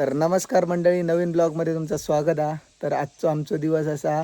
तर नमस्कार मंडळी, नवीन ब्लॉगमध्ये तुमचं स्वागत आहे. तर आजचो आमचो दिवस असा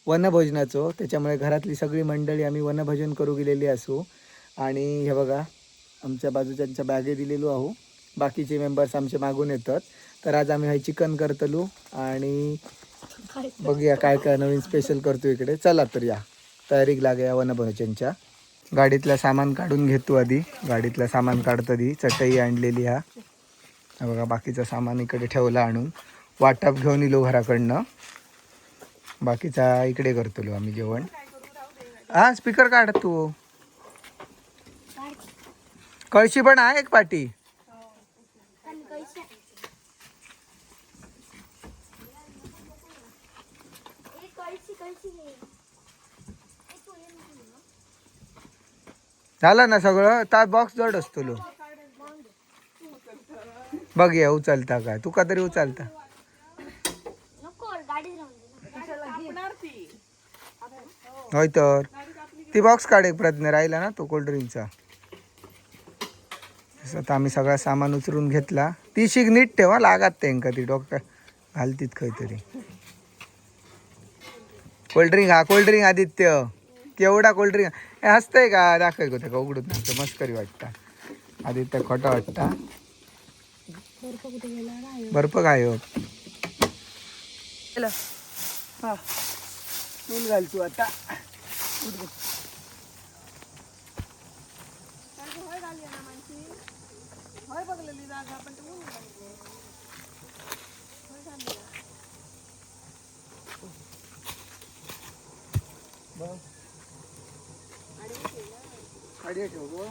वनभोजनाचो, त्याच्यामुळे घरातली सगळी मंडळी आम्ही वनभोजन करू गेलेली असू. आणि हे बघा आमच्या बाजूच्या बॅगे दिलेलो आहो, बाकीचे मेंबर्स आमचे मागून येतात. तर आज आम्ही चिकन करतलो आणि बघूया काय काय नवीन स्पेशल करतो इकडे. चला तर या तयारीक लागूया वनभोजनच्या. गाडीतलं सामान काढून घेतो आधी. गाडीतलं सामान काढतो दी. चटई आणलेली हा बघा, बाकीचं सामान इकडे ठेवलं आणून. वाटप घेऊन इलो घराकडनं. बाकीचा इकडे करतलो आम्ही जेवण. हा स्पीकर काढ तू. कळशी पण आहे एक पाटी. झालं ना सगळं. ता बॉक्स जड असतो लो. बघ या उचलता काय, तुका तरी उचलता. होय तर ती बॉक्स काढ एक प्रज्ञा राहिला ना तो कोल्ड्रिंकचा. आता आम्ही सगळा सामान उचलून घेतला. ती शिक नीट ठेवा, लागत त्यांका ती डॉक्टर घालतीत काहीतरी. कोल्ड्रिंक हा कोल्ड्रिंक आदित्य केवढा कोल्ड्रिंक हसतंय का, दाखवाय का त्याका उघडून नसतं. मस्करी वाटता आदित्य, खोटा वाटता. बर्फ काय हो फुल घालतो आता. आडिया ठेव गो.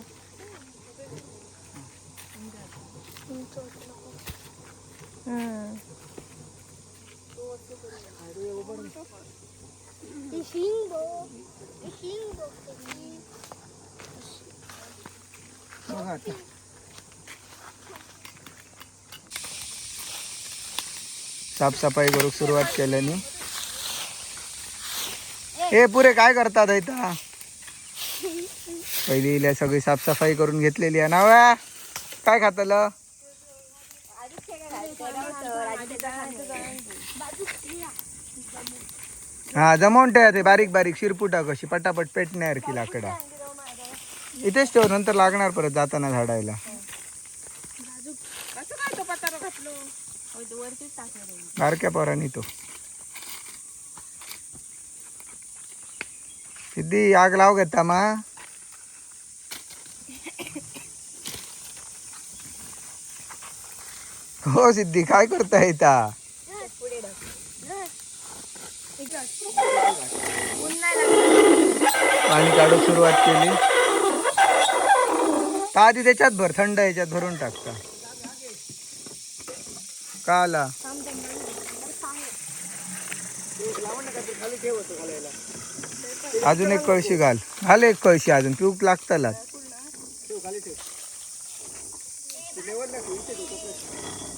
साफसफाई करूक सुरुवात केल्याने. हे पुरे काय करतात इथं. पहिली सगळी साफसफाई करून घेतलेली आहे. नाव्या काय खातलं. हा जमवून ठेवा ते बारीक बारीक शिरपुटा कशी पटापट पेटणार की लाकडा. इथेच ठेव, नंतर लागणार परत जाताना झाडायला. बारक्या पोरांनी तो सिद्धी आग लाव घेता मा. हो सिद्धी काय करताय इथं. पाणी काढून सुरुवात केली. आधी त्याच्यात भर, थंड याच्यात भरून टाकता. का आला अजून एक कळशी घाल. घाल एक कळशी अजून, पिऊक लागताला.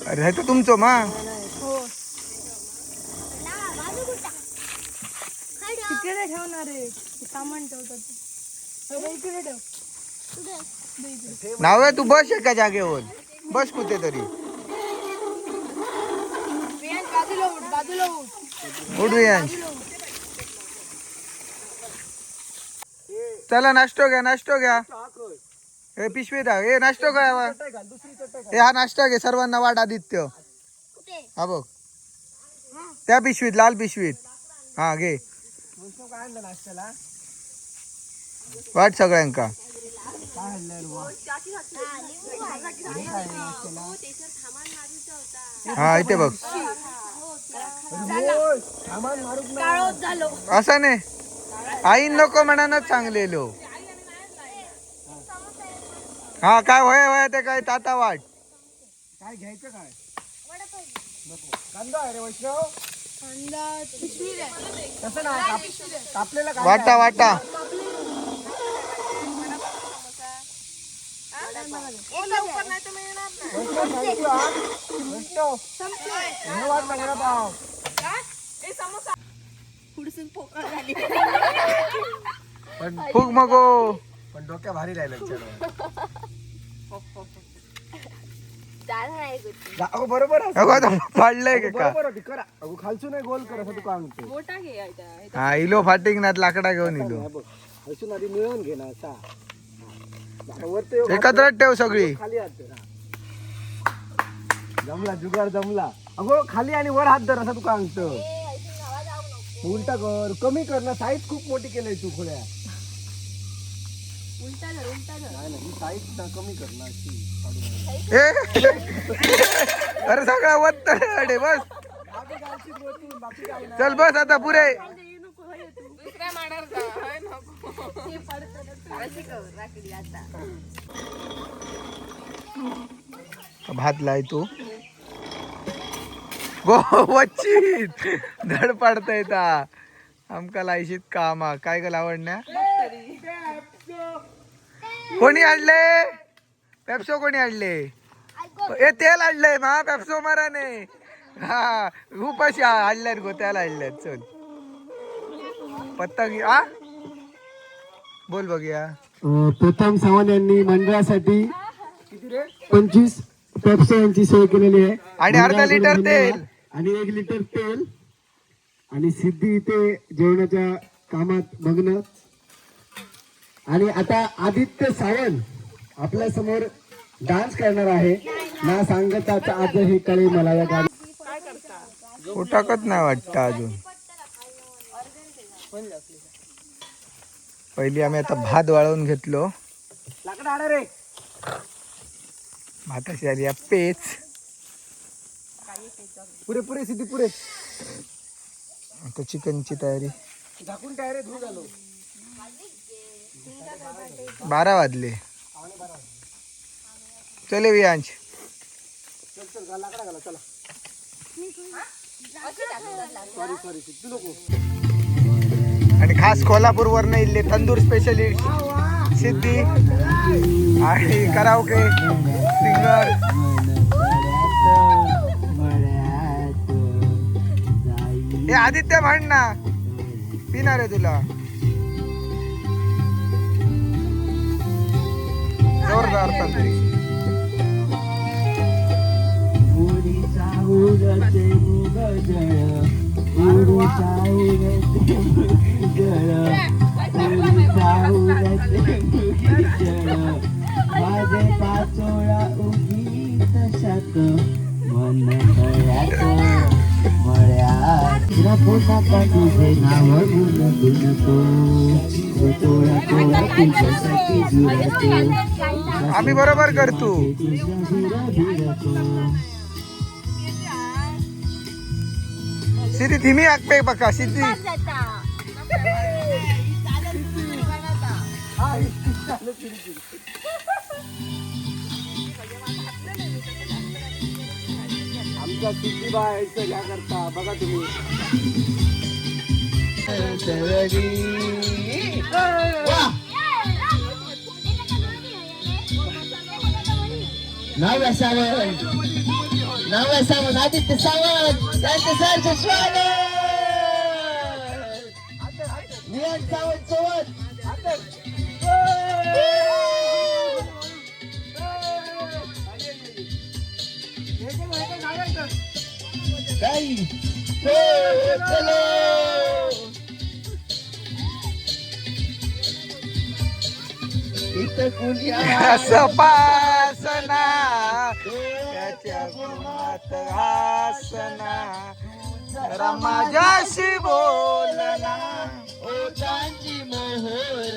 अरे हे तर तुमचं मा. नाव आहे तू बस एका जागेवर बस कुठे तरी. चला नाश्तो घ्या, नाश्तो घ्या. हे पिशवी द्या. हे नाश्तो घ्या. हे हा नाश्ता घे, सर्वांना वाट. आदित्य हा बघ त्या पिशवीत, लाल पिशवीत. हा घे वाट सगळ्यांका. हा इथे बघ. असं नाही, आईन नको म्हणानच सांगलेलो. हा काय होय होय ते काय ताता वाट. काय घ्यायचं काय कांदा आहे रे वैष्णव. वाटा वाटा. फुग मगो पण डोक्या भारी राहिलं. अगो बरोबर आहे. अगो पाडलंय का बरोबर होती करा. अगो खालचून नाही गोल कर असं तू काय म्हणतो. हा इलो फाटिंग ना लाकडा घेऊन इलो खालचून आधी मिळवून घे ना असा. वरती एकत्र ठेव सगळी. खाली हात धर. जमला जुगार जमला. अगो खाली आणि वर हात धर असं तू काय म्हणतो. उलटा कर कमी कर ना साईज खूप मोठी केलंय तू खोड्या. अरे सगळा वत्त अडे बस चल बस आता पुरे भात लाय तू गो वच्चित धड पाडता येता आमका लायशीत कामा काय गला आवडण्या कोणी आणले पेप्सो कोणी आणले ए तेल आणलंय मा पेप्सो माराने हा उपाशी आणल्यात गो त्याला आणल्यात चल पत्ता घे आ बोल बघूया. प्रथम सावंत यांनी मंडळासाठी 25 पेप्सो यांची सोय केलेली आहे आणि अर्धा लिटर तेल आणि 1 लिटर तेल आणि सिद्धी इथे जेवणाच्या कामात मग्न. आणि आता आदित्य सावंत आपल्या समोर डान्स करणार आहे ना सांगत आता आज ही कळी मला या गाडी टाकत नाही वाटतं अजून. पहिली आम्ही आता भात वाळवून घेतलो भाताची आली पेच पुरे पुरे सिद्धी पुरे. आता चिकनची तयारी झाकून काय रे धूळ झालो 12 वाजले. चले वियांश चल लाकडा घाला चला. सॉरी तू नको. आणि खास कोल्हापूर वरन इल्ले तंदूर स्पेशलिस्ट सिद्धी आणि कराओके सिंगर हे आदित्य म्हण ना पिणार आहे तुला जोरदार तंदुरी. माझे पाचोळा उगीत शात मन मळ्यात पोटाका तुझे नाव गुणगुणतो तोळा तोळा तुझ्यासाठी जुळतो आम्ही बरोबर करतो. सिद्धी धीमी आगपे बघा सिद्धी आमचा सिद्धी बायचं घ्या करता बघा तुम्ही. नव्या सावंत आदित्य सावंत त्यांचं सारखं स्वागत. नियन सावंत सोबत काही चलो इथं कुणी सपासना त्याच्या गुणात आसना जरा माझ्याशी बोलना ओटांची मोहर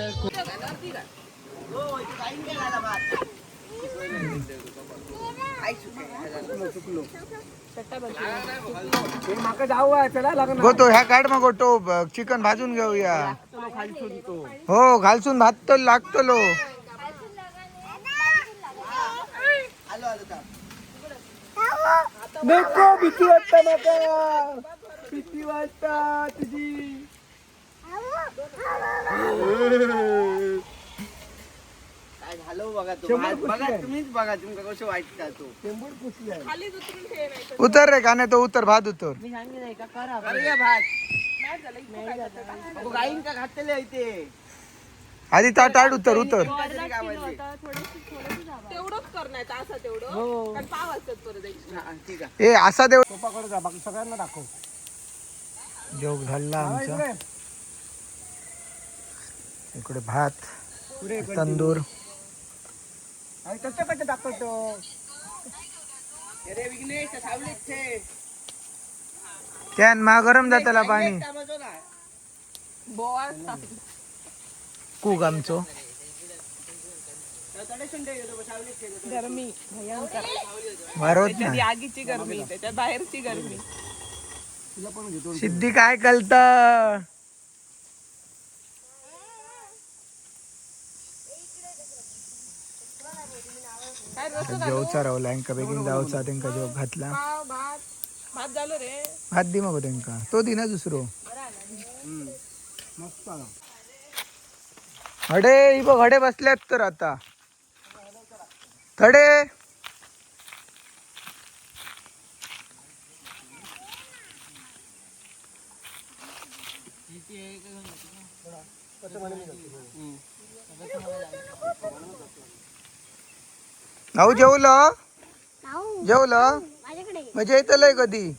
गोतो ह्या काढ मग गोटो चिकन भाजून घेऊया. हो घालसून भात तर लागतो लो. नको भीती वाटता नका भीती वाटता तुझी. उतर रे काने तो उतर भात उतर. आधी ताट उतर उतर. तेवढंच करण्याचं असं तेवढं कारण पाव असतात परत extra. ए असा देव सोपाकडे जा बाकी सगळ्यांना दाखव. जेव घालला आमचा. इकडे भात पुढे तंदूर. कसं कसं दाखवतो. त्यान मा गरम जाताला पाणी बोवा कूक आमचो. गरमी भयंकर वारोत त्याच्यात ना आगीची गरमी त्याच्यात बाहेरची गरमी. सिद्धी काय कळत. काय रस्ता जेवचा रावला यांका बेगीन जाऊचा त्यांका जेव घातला. पाव भात भात झालं रे. भात दि मग त्यांका तो दिना दुसरो. मस्त. हडे ही बघ हडे बसल्यात तर आता थडे. अहो जेवलं जेवलं म्हणजे येतलंय कधी.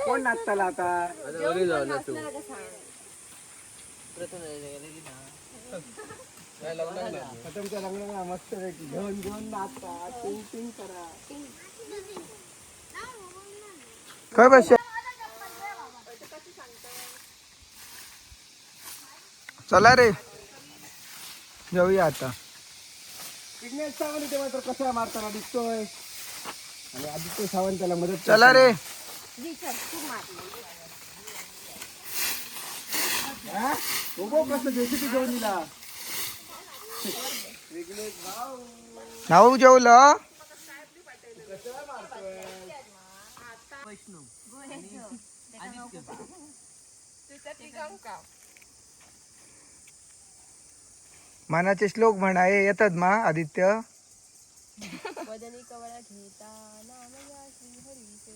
कोण नाचताला आता. तुमच्या लग्नाला मस्त पैकी घेऊन घेऊन नाचता टिंग टिंग करा. काय बस चला रे जाऊया आता. किडनॅप सावंत तेव्हा तर कसा मारताना दिसतोय आणि आदित्य सावंत त्याला मदत चला रे. उभो कसं जेसीबी घेऊन दिला. नाऊ जेवलं. मानाचे श्लोक म्हणा हे येतात मा आदित्य. वदनी कवळा घेता नाम या श्री हरीचे.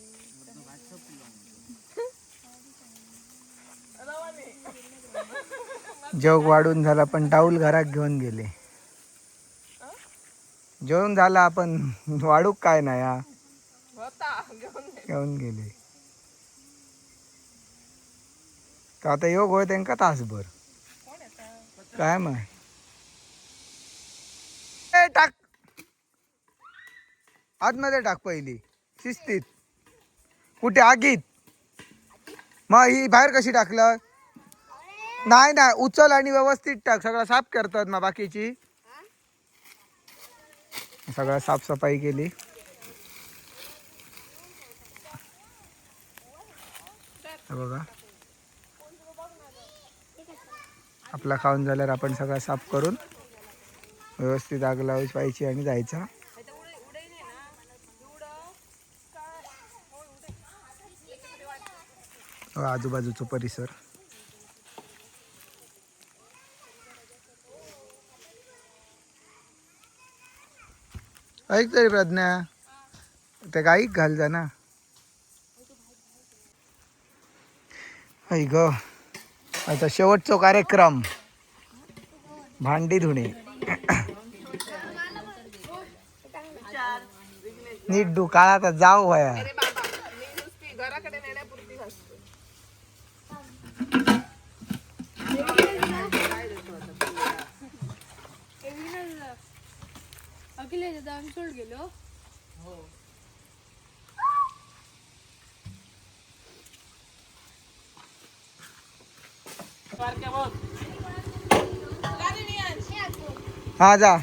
जग वाढून झाला पण टाऊल घरात घेऊन गेले. जेवण झाला आपण वाढूक काय नाही हा. होता घेऊन घेऊन गेले. तर आता योग होय त्यांका तासभर काय माय. ए, टाक आतमध्ये टाक पहिली शिस्तीत. कुठे आगीत. मग ही बाहेर कशी टाकलं. नाही नाही उचल आणि व्यवस्थित टाक. सगळं साफ करतात ना बाकीची. सगळं साफसफाई केली. हे बघा आपला खाऊन झाल्यावर आपण सगळं साफ करून व्यवस्थित आग लावायची आणि जायचा. आजूबाजूचा परिसर ऐक तरी प्रज्ञा त्या गाईक घाल जा ना. ऐक आता शेवटचा कार्यक्रम भांडी धुणे. नीट डू काळा आता जाऊ वया. अरे बाबा मी नुसती घराकडे नेण्यापुरती घासते. गेलो हा जा.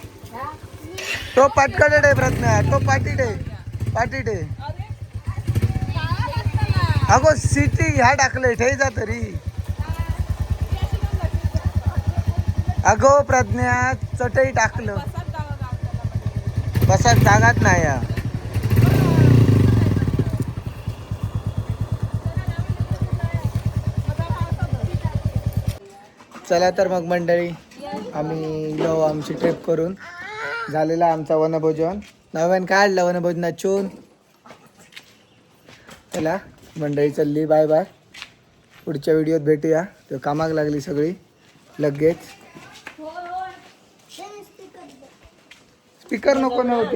तो पटकडे डे प्रज्ञा तो पाठी डे पाठी डे. अगो सिटी ह्या टाकले ठे जा तरी. अगो प्रज्ञा चटई टाकलं बसात जागात नाही या. चला तर मग मंडळी आम्ही लो आमची ट्रिप करून झालेला आमचा वनभोजन. नव्यान काढलं वनभोजनात चून. चला मंडळी चालली बाय बाय. पुढच्या व्हिडिओत भेटूया. तर कामाक लागली सगळी लगेच. स्पीकर नको नव्हती.